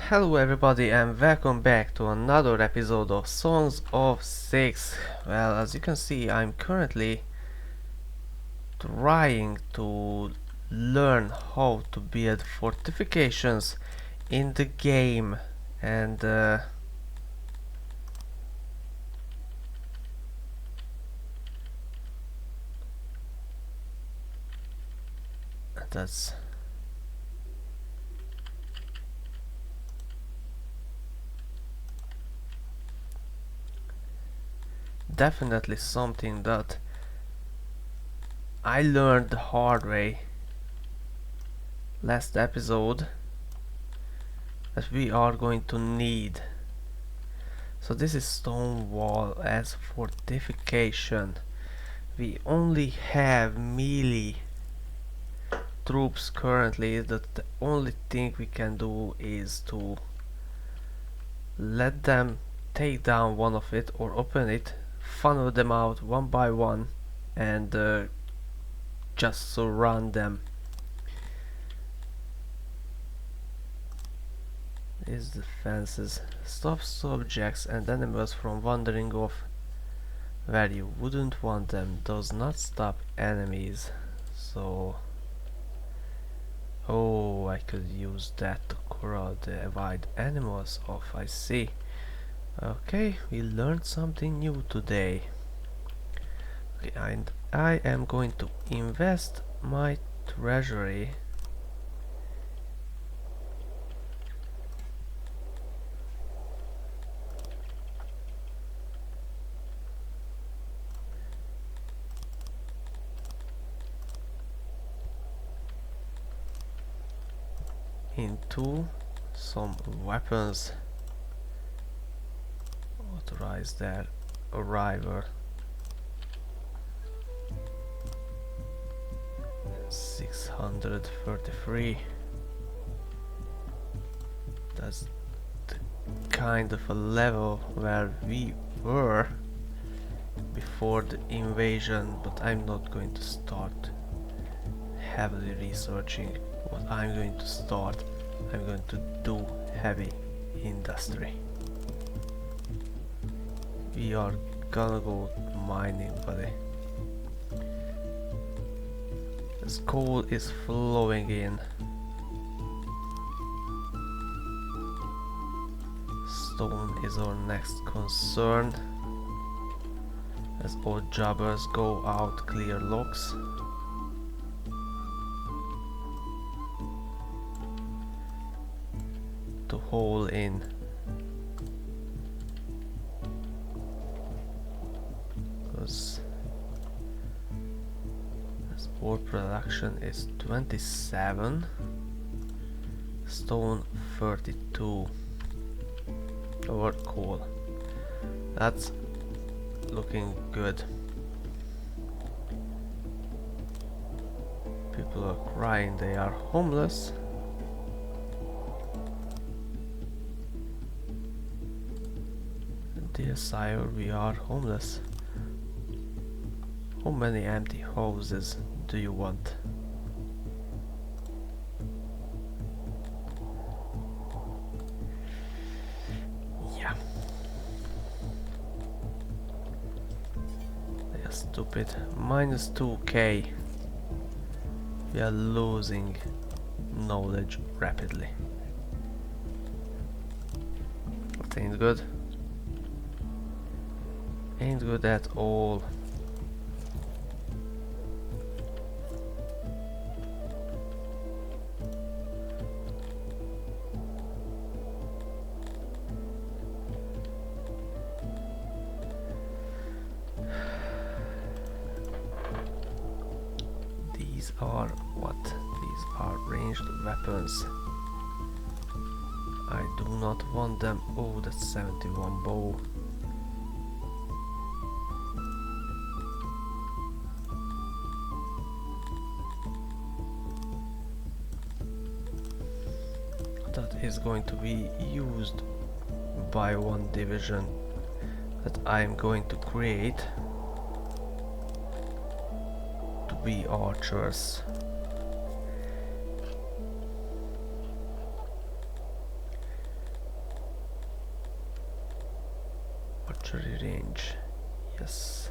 Hello everybody and welcome back to another episode of Songs of Syx. Well, as you can see, I'm currently trying to learn how to build fortifications in the game, and that's definitely something that I learned the hard way last episode that we are going to need. So this is stone wall as fortification. We only have melee troops currently. That the only thing we can do is to let them take down one of it or open it, funnel them out one by one, and just surround them. Is the fences stop subjects and animals from wandering off where you wouldn't want them, does not stop enemies. So oh, I could use that to corral the wild animals off, I see. Okay, we learned something new today. Okay, and I am going to invest my treasury into some weapons. Authorize their arrival. 633. That's the kind of a level where we were before the invasion, but I'm not going to start heavily researching. What I'm going to start, I'm going to do heavy industry. We are gonna go mining, buddy. This coal is flowing in. Stone is our next concern, as all jobbers go out clear logs. To haul in. Because as ore production is 27, stone 32. Or coal. That's looking good. People are crying they are homeless. Dear sire, we are homeless. How many empty houses do you want? Yeah. They are stupid. Minus 2k. We are losing knowledge rapidly. That ain't good. Ain't good at all. These are what? These are ranged weapons. I do not want them. Oh, that's 71 bow. That is going to be used by one division that I am going to create to be archers. archery range. Yes.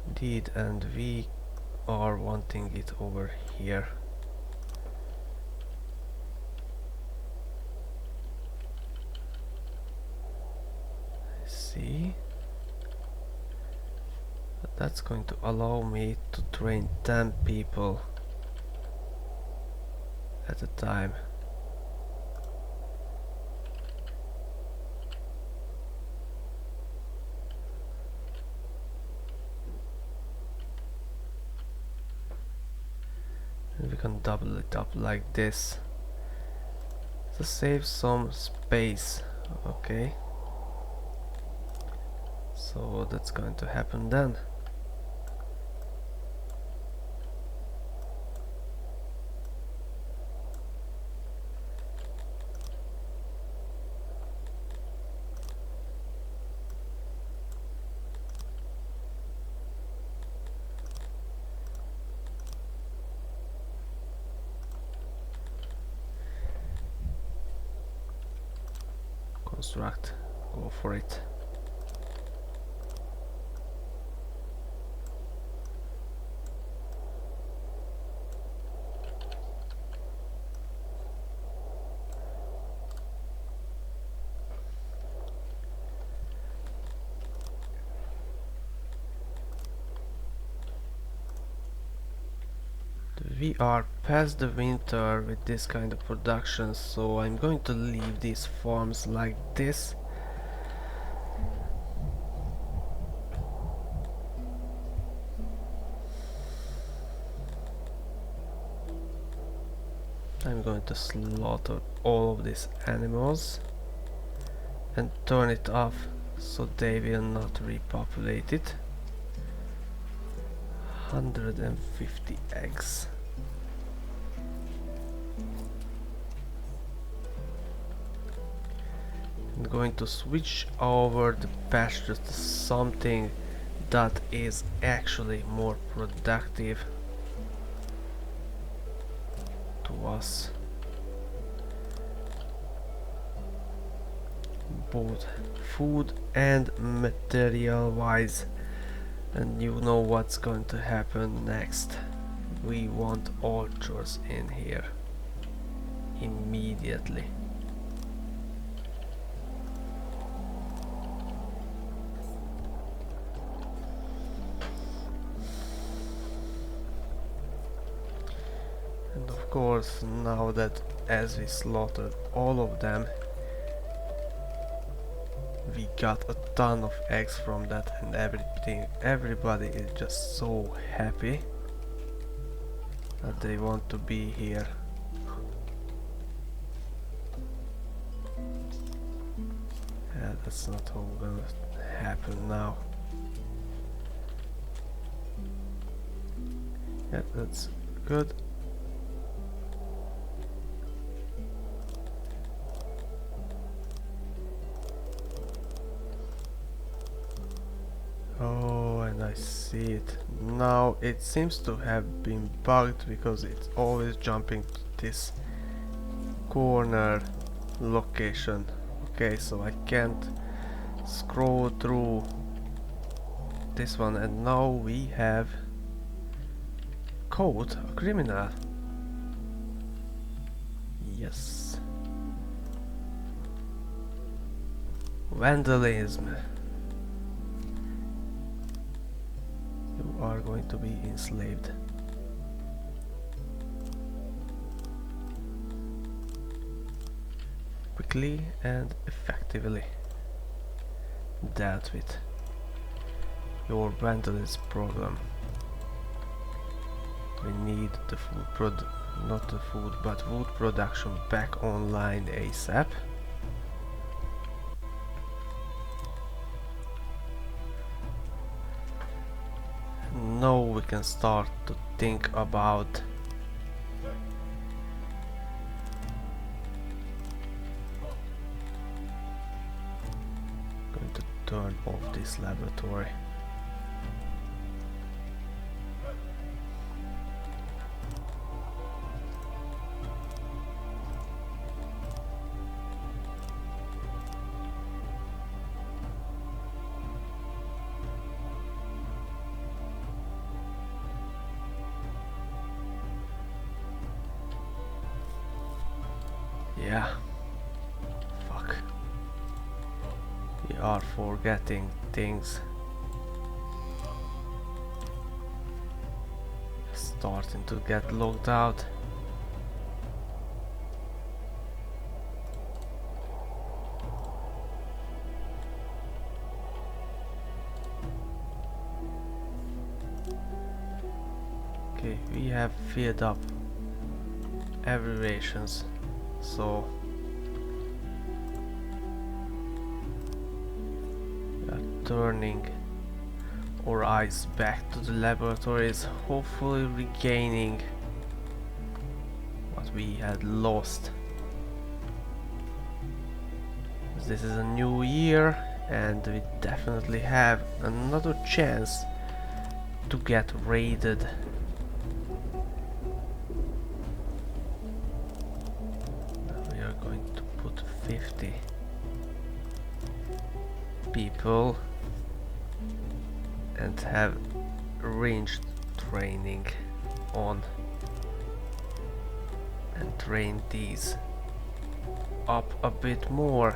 Indeed, and we are wanting it over here. I see. But that's going to allow me to train 10 people at a time. And we can double it up like this to save some space. Okay, so that's going to happen then. Construct, go for it. We are past the winter with this kind of production, so I'm going to leave these farms like this. I'm going to slaughter all of these animals and turn it off so they will not repopulate it. 150 eggs. I'm going to switch over the pasture to something that is actually more productive to us, both food and material wise. And you know what's going to happen next. We want orchards in here immediately. And of course, now that as we slaughtered all of them, we got a ton of eggs from that, and everybody is just so happy that they want to be here. Yeah, that's not how gonna happen now. Yeah, that's good. Oh, and I see it. Now it seems to have been bugged because it's always jumping to this corner location. Okay, so I can't scroll through this one, and now we have caught a criminal. Yes. Vandalism. You are going to be enslaved. Quickly and effectively dealt with your vandalism problem. We need the not the food, but wood production back online ASAP. Now we can start to think about going to turn off this laboratory. Yeah. Fuck. We are forgetting things. Starting to get logged out. Okay, we have filled up every rations, so we are turning our eyes back to the laboratories, hopefully regaining what we had lost. This is a new year and we definitely have another chance to get raided. We are going to put 50 people and have ranged training on and train these up a bit more.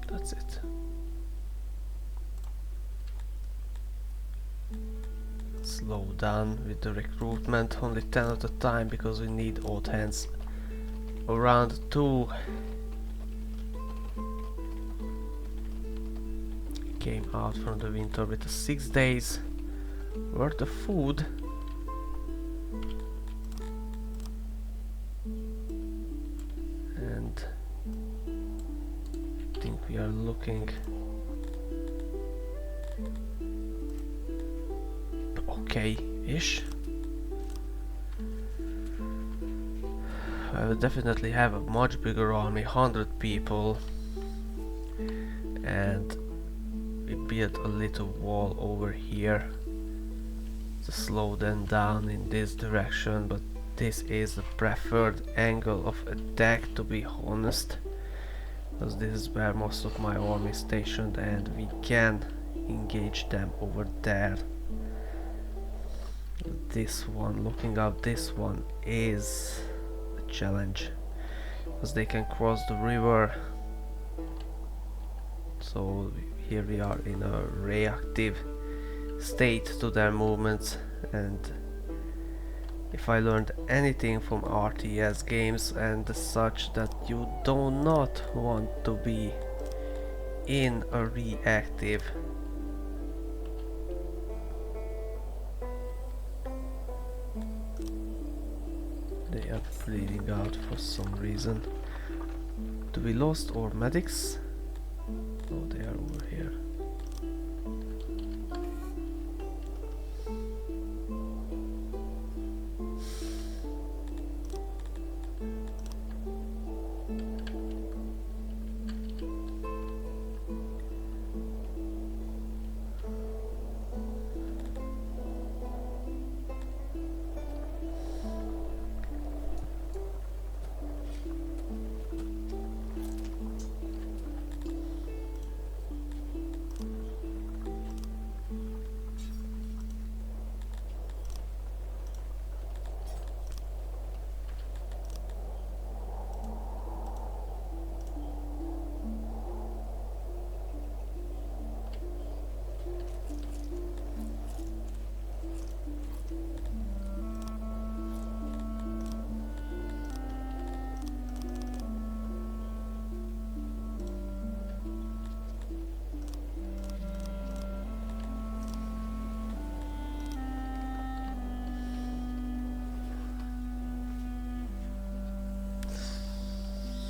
That's it. Slow down with the recruitment, only 10 at a time because we need odd hands around 2. Came out from the winter with 6 days worth of food. And I think we are looking okay-ish. I will definitely have a much bigger army, 100 people, and we built a little wall over here to slow them down in this direction, but this is the preferred angle of attack, to be honest, because this is where most of my army is stationed and we can engage them over there. This one, looking up this one, is a challenge because they can cross the river, so here we are in a reactive state to their movements. And if I learned anything from RTS games and such, that you do not want to be in a reactive They are bleeding out for some reason. Do we lost our medics? Oh, they are over here.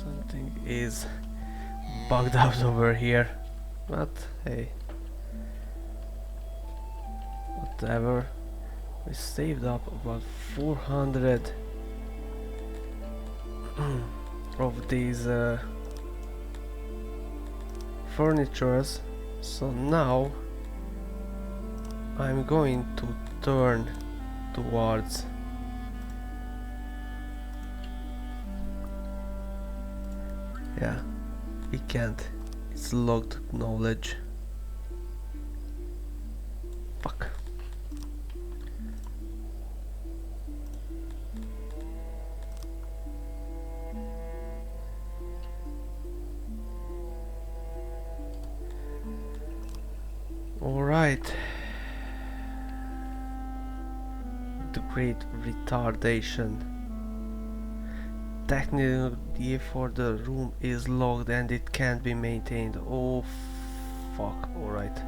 Something is bugged out over here, but hey, whatever. We saved up about 400 of these furnitures, so now I'm going to turn towards we can't. It's logged knowledge. Fuck. Alright. The great retardation. Technically for the room is locked and it can't be maintained. Oh fuck, alright.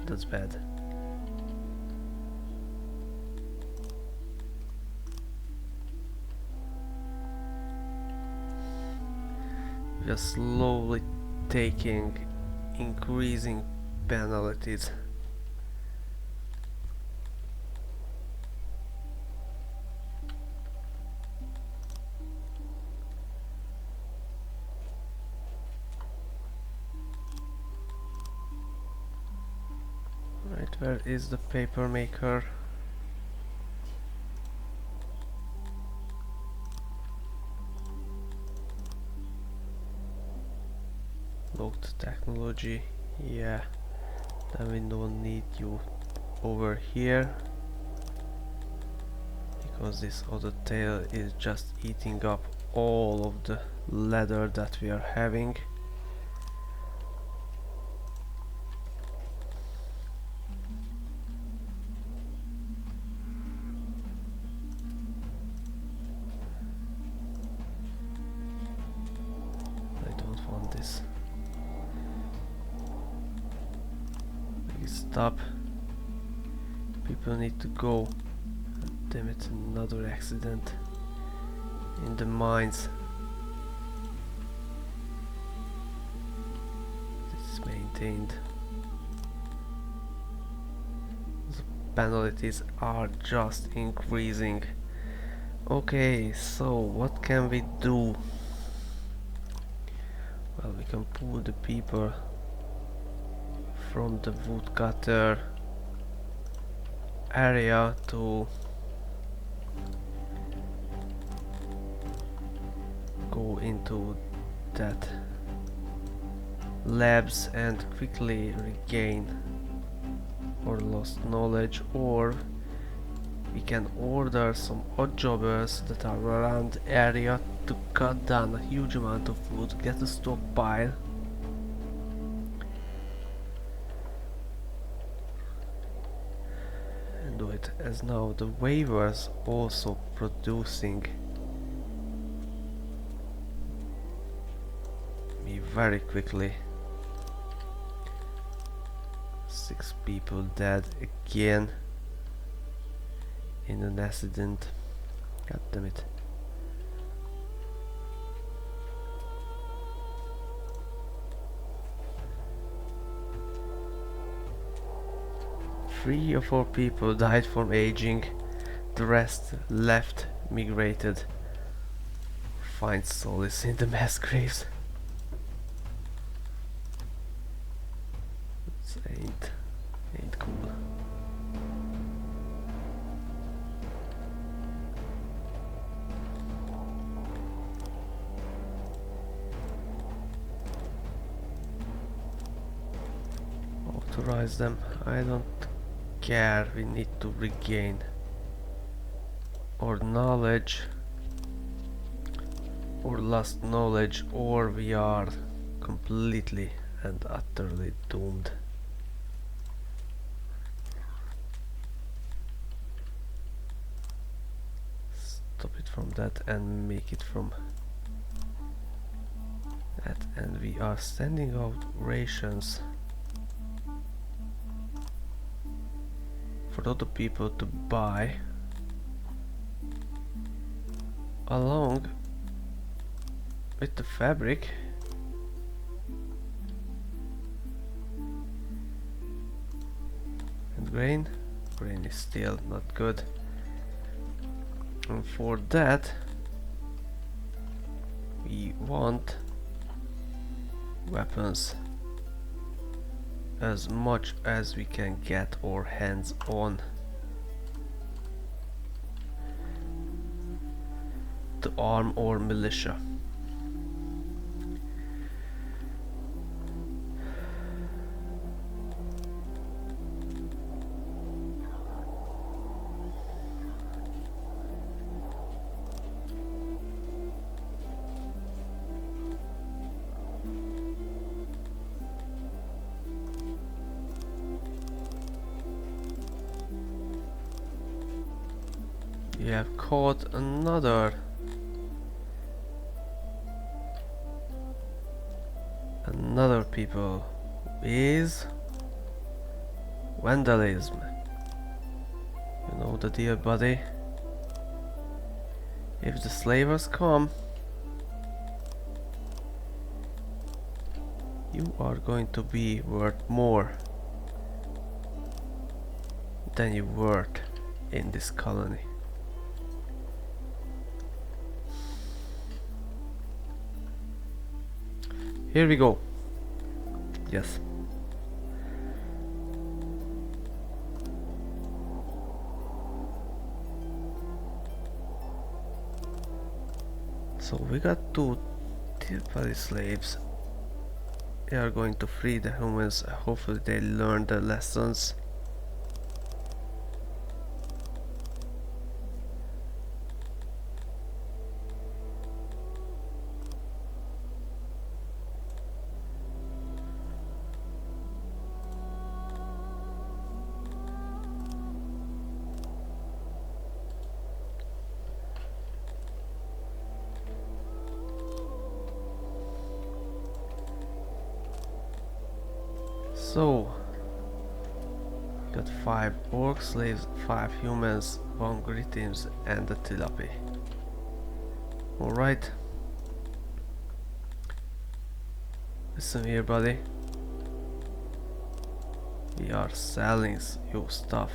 That's bad. We are slowly taking increasing penalties. Right, where is the paper maker? Locked technology, yeah. Then we don't need you over here, because this other tail is just eating up all of the leather that we are having. I don't want this. Please stop. People need to go. Damn it, another accident in the mines. This is maintained. The penalties are just increasing. Okay, so what can we do? Well, we can pull the people from the woodcutter area to go into that labs and quickly regain our lost knowledge, or we can order some odd jobbers that are around the area to cut down a huge amount of food, get a stockpile, and do it. As now the waivers also producing me very quickly. 6 people dead again in an accident. God damn it. Three or 4 people died from aging, the rest left, migrated, find solace in the mass graves. This ain't cool. Authorize them. I don't care. We need to regain our knowledge, or lost knowledge, or we are completely and utterly doomed. Stop it from that and make it from that, and we are sending out rations for other people to buy, along with the fabric. And grain is still not good, and for that we want weapons, as much as we can get our hands on, to arm our militia. You have caught another people is vandalism. You know the deal, buddy. If the slavers come, you are going to be worth more than you worth in this colony. Here we go. Yes. So we got two Tirpali slaves. They are going to free the humans. Hopefully they learn the lessons. So, got 5 orc slaves, 5 humans, 1 Grittims and a Tilapi. Alright. Listen here, buddy. We are selling your stuff.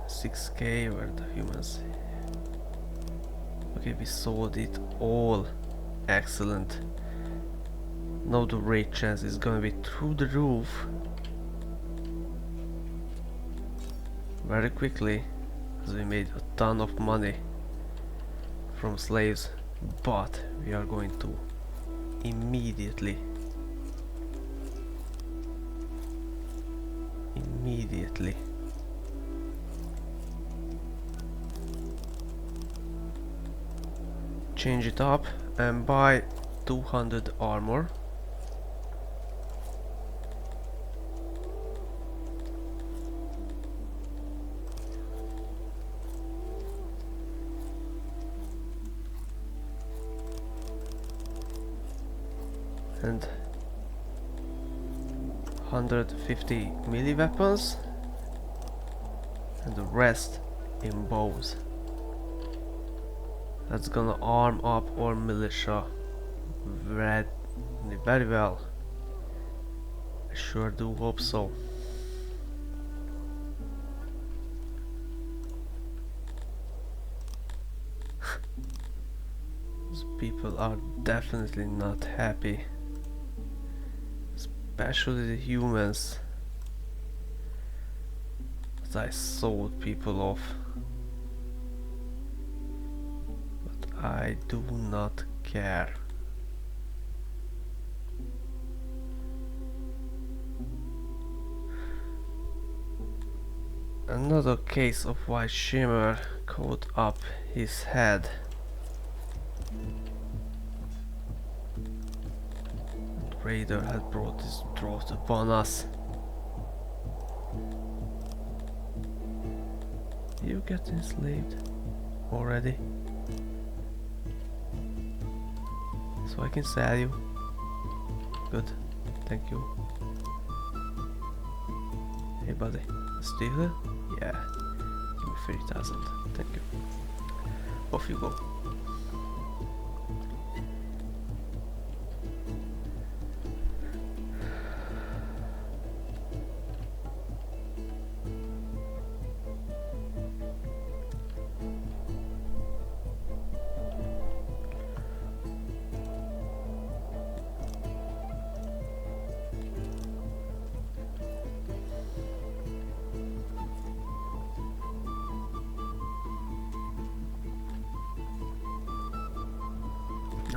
6k were the humans. Okay, we sold it all. Excellent. Now the raid chance is gonna be through the roof very quickly, as we made a ton of money from slaves, but we are going to immediately change it up and buy 200 armor. And 150 melee weapons and the rest in bows. That's gonna arm up our militia very well. I sure do hope so. Those people are definitely not happy. Especially the humans that I sold people off. But I do not care. Another case of white shimmer caught up his head. Raider had brought his drought upon us. You get enslaved already? So I can sell you. Good, thank you. Hey buddy, steal it? Yeah, give me 30,000, thank you. Off you go.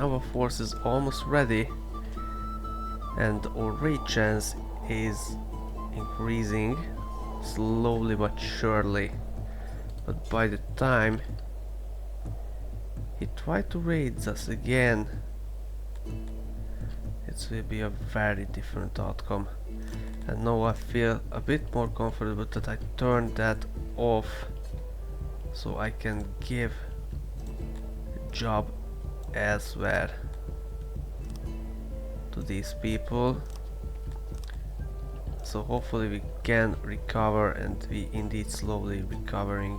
Our force is almost ready and our raid chance is increasing slowly but surely, but by the time he tried to raid us again, it will be a very different outcome. And now I feel a bit more comfortable that I turned that off, so I can give job elsewhere to these people. So hopefully we can recover, and we indeed slowly recovering.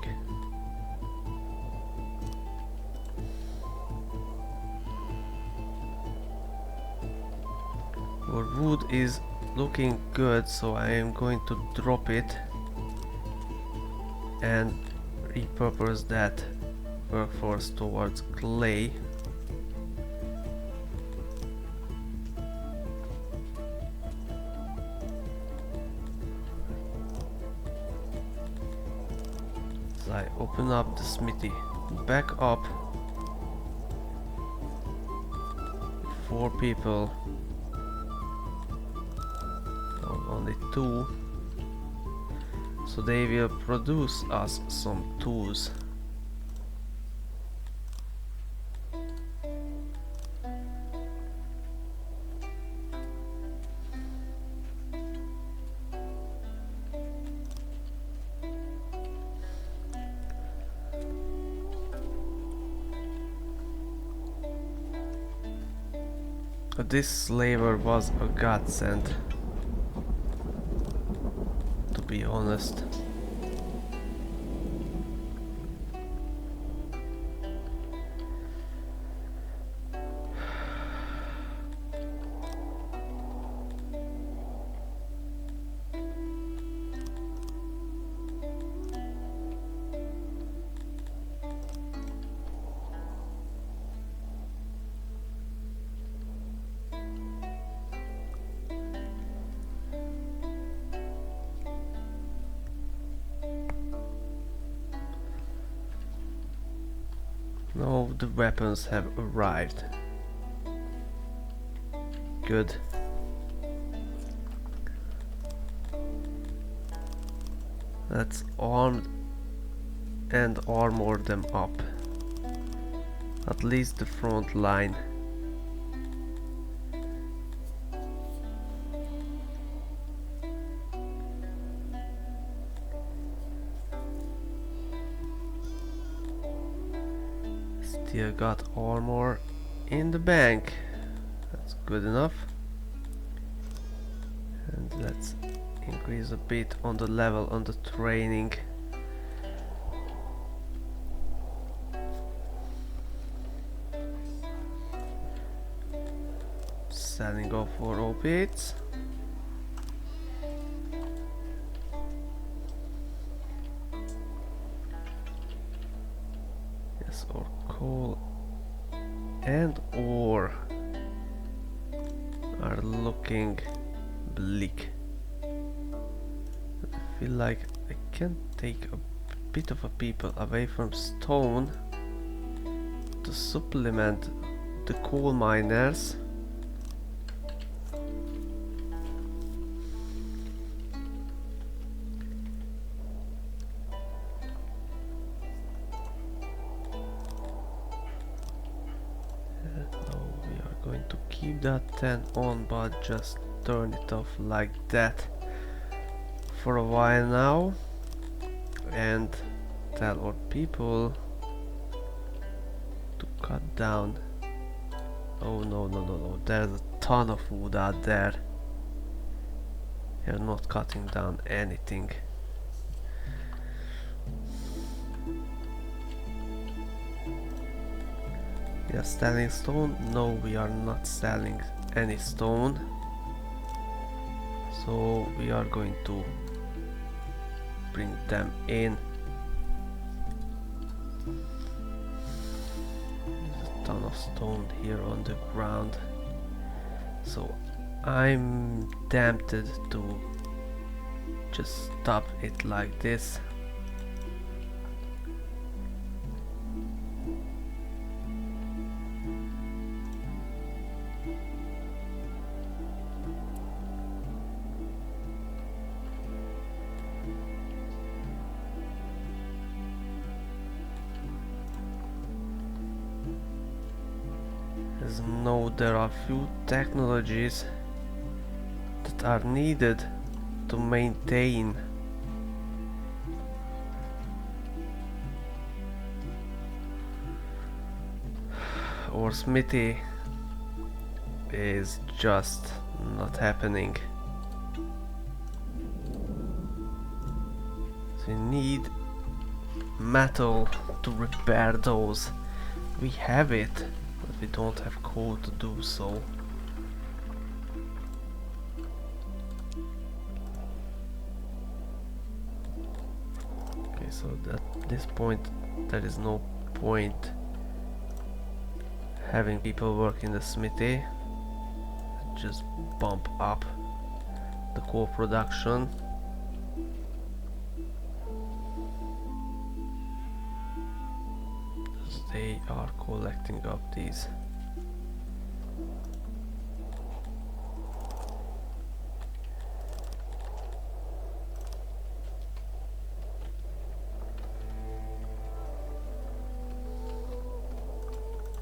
Our wood is looking good, so I am going to drop it and repurpose that workforce towards clay. So I open up the smithy back up. 4 people. No, only 2. So they will produce us some tools. This slaver was a godsend, to be honest. Now the weapons have arrived. Good. Let's arm and armor them up. At least the front line. Still got armor in the bank. That's good enough. And let's increase a bit on the level on the training. Selling off for opiates. Yes, or coal and ore are looking bleak. I feel like I can take a bit of a people away from stone to supplement the coal miners. Now we are going to keep that 10 on, but just turn it off like that for a while now, and tell our people to cut down. Oh no, there's a ton of wood out there. They're not cutting down anything. We are selling stone? No, we are not selling any stone. So we are going to bring them in. There's a ton of stone here on the ground. So I'm tempted to just stop it like this. As know there are few technologies that are needed to maintain. Our smithy is just not happening. So we need metal to repair those. We have it, but we don't have coal to do so. Okay, so at this point there is no point having people work in the smithy. Just bump up the coal production. They are collecting up these.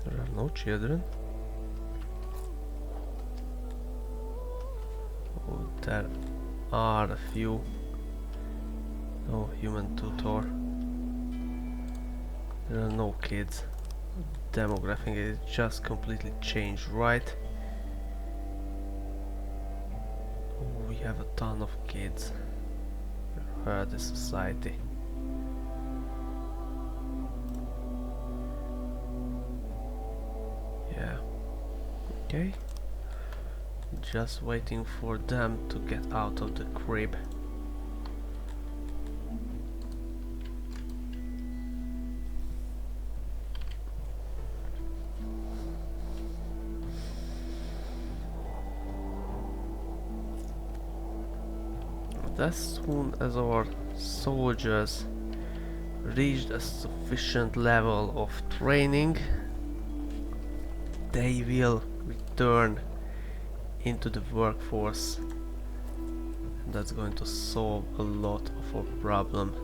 There are no children. Oh, there are a few. No human tutor. There are no kids. Demographic is just completely changed, right? Oh, we have a ton of kids. We're the society. Yeah. Okay. Just waiting for them to get out of the crib. As soon as our soldiers reached a sufficient level of training, they will return into the workforce. And that's going to solve a lot of our problem.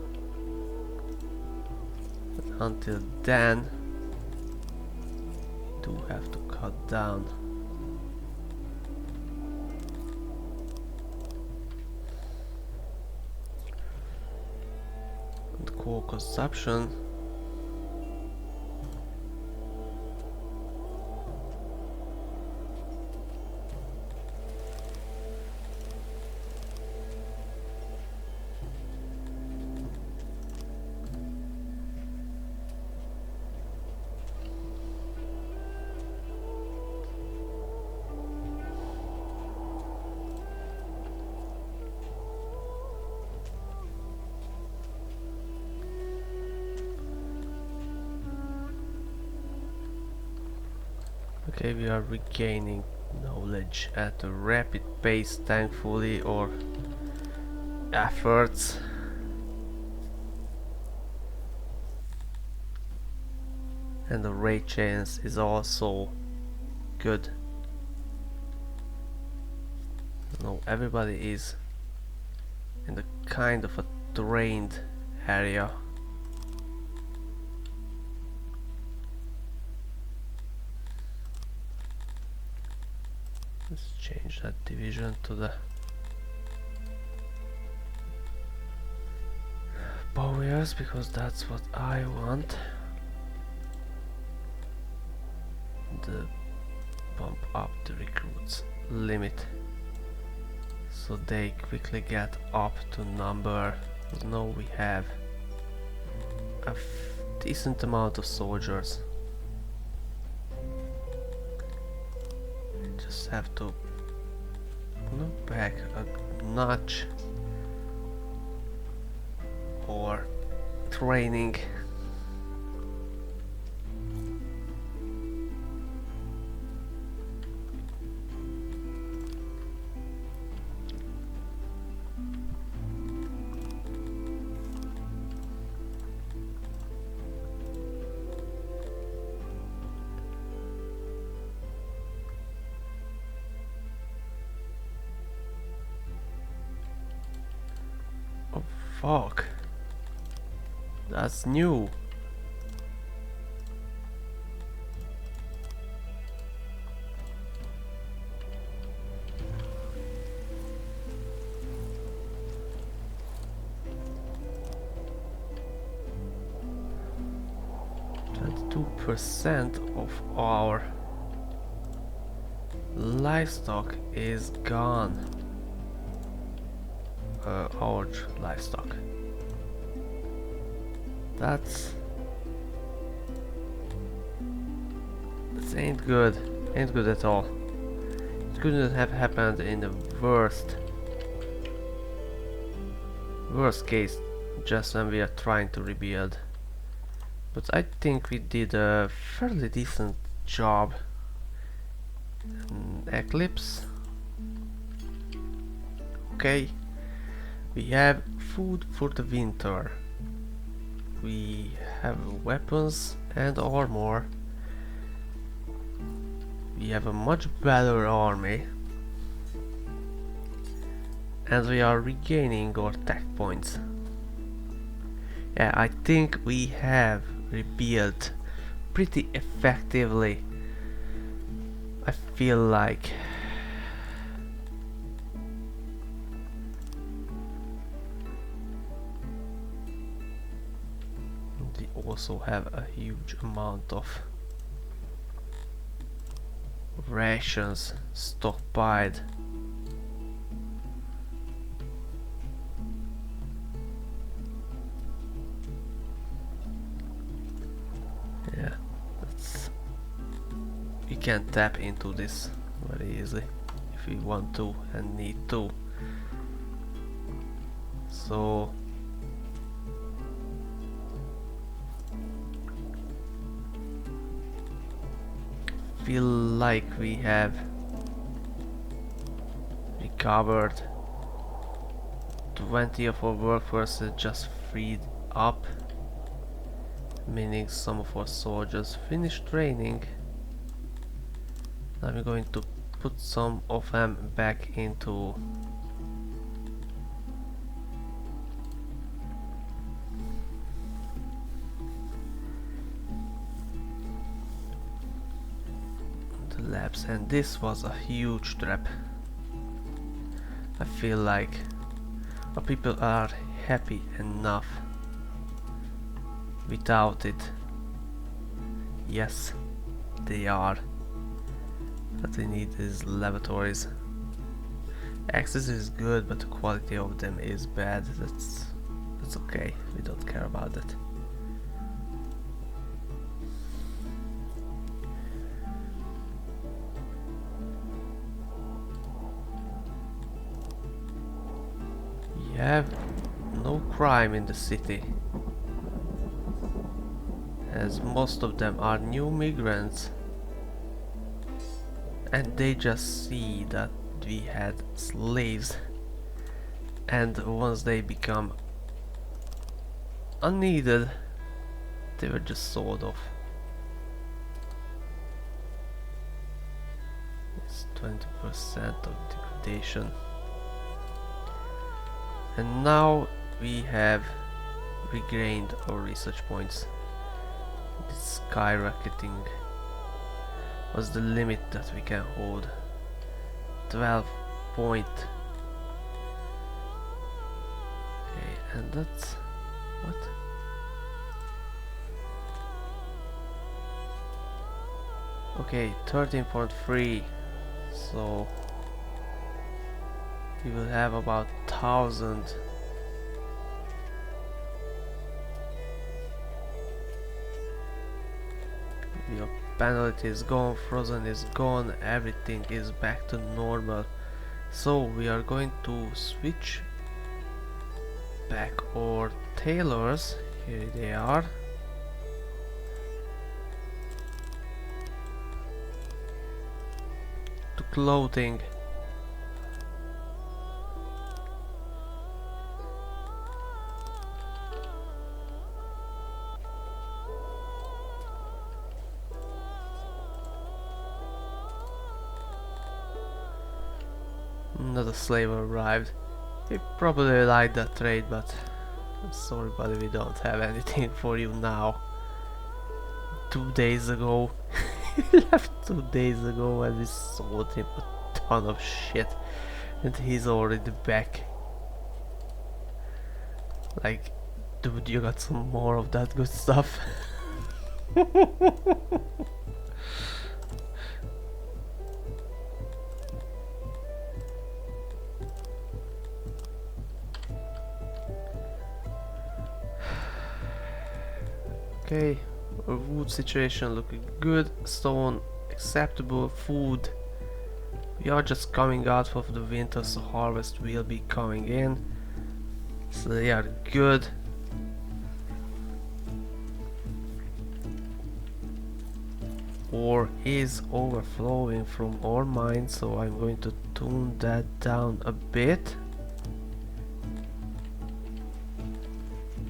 But until then, we do have to cut down the coal consumption. Okay, we are regaining knowledge at a rapid pace, thankfully, or efforts. And the rate chance is also good. No, everybody is in the kind of a drained area. Let's change that division to the bowyers because that's what I want. The bump up the recruits limit so they quickly get up to number. Now we have a decent amount of soldiers. Just have to look back a notch or training. Oh fuck, that's new. 22% of our livestock is gone. Our livestock. That ain't good. Ain't good at all. It couldn't have happened in the worst case, just when we are trying to rebuild. But I think we did a fairly decent job. Eclipse. Okay. We have food for the winter. We have weapons and armor. We have a much better army. And we are regaining our tech points. Yeah, I think we have rebuilt pretty effectively. I feel like we also have a huge amount of rations stockpiled. Yeah, we can tap into this very easily if we want to and need to. So feel like we have recovered 20 of our workforce just freed up, meaning some of our soldiers finished training. Now we're going to put some of them back into the labs, and this was a huge trap. I feel like our people are happy enough without it. Yes, they are. What they need is laboratories. Access is good, but the quality of them is bad. That's okay. We don't care about that. We have no crime in the city, as most of them are new migrants, and they just see that we had slaves, and once they become unneeded, they were just sold off. It's 20% of degradation. And now we have regained our research points. It's skyrocketing. What's the limit that we can hold? 12 point. Okay, and that's what? Okay, 13.3. So we will have about 1,000. Your penalty is gone, frozen is gone, everything is back to normal. So we are going to switch back our tailors. Here they are. To clothing. Another slave arrived. He probably liked that trade, but I'm sorry buddy, we don't have anything for you now. 2 days ago. He left 2 days ago and we sold him a ton of shit. And he's already back. Like, dude, you got some more of that good stuff? Okay, our wood situation looking good, stone acceptable, food. We are just coming out of the winter, so harvest will be coming in. So they are good. Ore is overflowing from our mine, so I'm going to tune that down a bit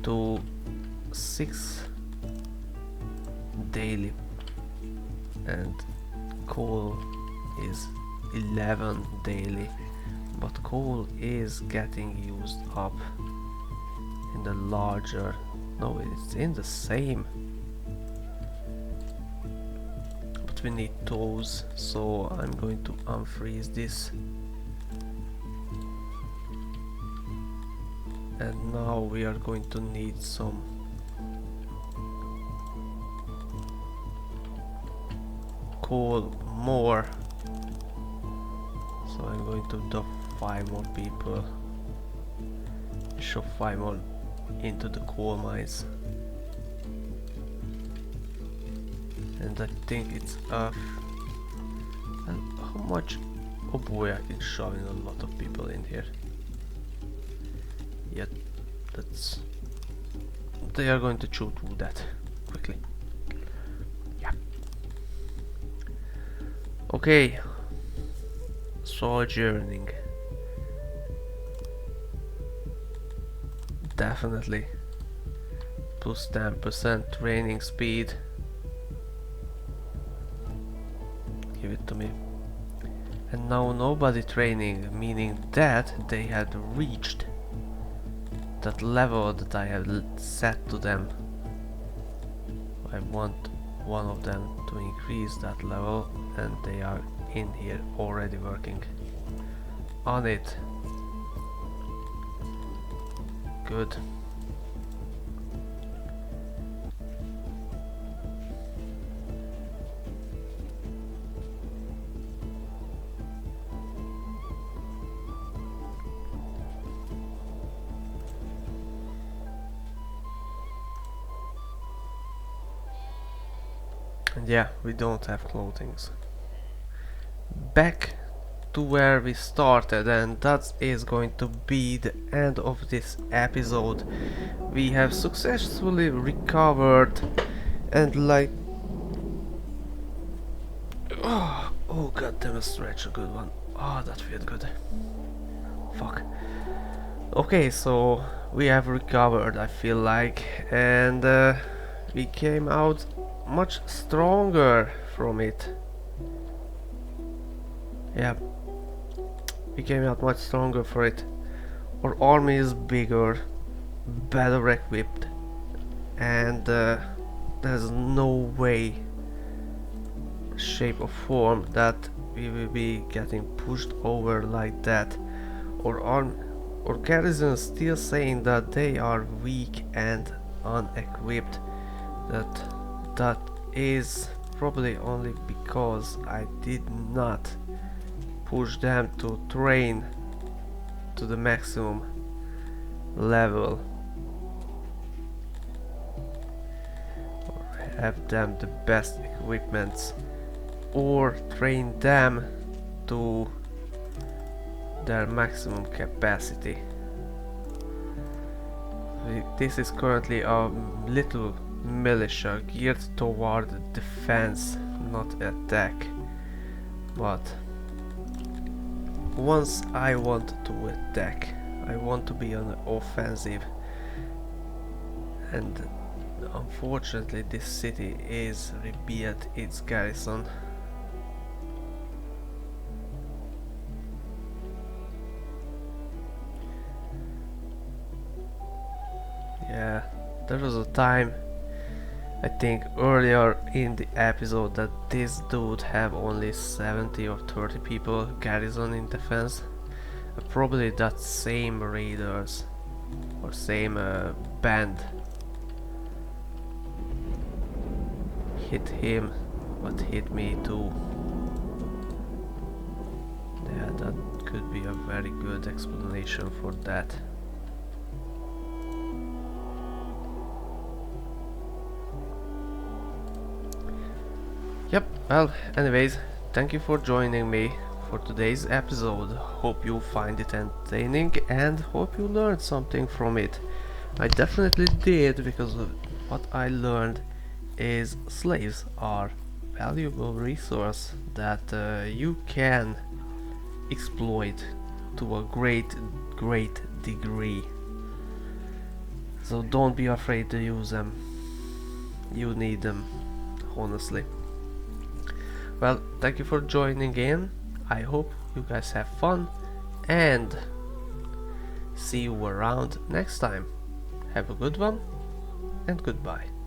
to 6 daily, and coal is 11 daily, but coal is getting used up in the larger, no, it's in the same, but we need those, so I'm going to unfreeze this. And now we are going to need some coal more, so I'm going to dump 5 more people, shove 5 more into the coal mines, and I think it's off. And how much? Oh boy, I can shove in a lot of people in here. Yeah, that's, they are going to chew through that quickly. Yeah. Okay, sojourning. Definitely. Plus 10% training speed. Give it to me. And now nobody training, meaning that they had reached that level that I have set to them. I want one of them to increase that level, and they are in here already working on it. Good. And yeah, we don't have clothings. Back to where we started, and that is going to be the end of this episode. We have successfully recovered, and like, oh god damn, a stretch, a good one. Oh, that feels good. Fuck. Okay, so we have recovered, I feel like, and we came out much stronger from it. Yeah, we came out much stronger for it. Our army is bigger, better equipped, and there's no way, shape or form that we will be getting pushed over like that. Our garrison is still saying that they are weak and unequipped. That is probably only because I did not push them to train to the maximum level, or have them the best equipments, or train them to their maximum capacity. This is currently a little militia geared toward defense, not attack. But once I want to attack, I want to be on the offensive, and unfortunately this city is rebuilt its garrison. Yeah, there was a time, I think earlier in the episode, that this dude have only 70 or 30 people garrison in defense. Probably that same raiders or same band hit him, but hit me too. Yeah, that could be a very good explanation for that. Yep, well, anyways, thank you for joining me for today's episode. Hope you find it entertaining and hope you learned something from it. I definitely did, because of what I learned is slaves are valuable resource that you can exploit to a great degree. So don't be afraid to use them. You need them, honestly. Well, thank you for joining in. I hope you guys have fun and see you around next time. Have a good one and goodbye.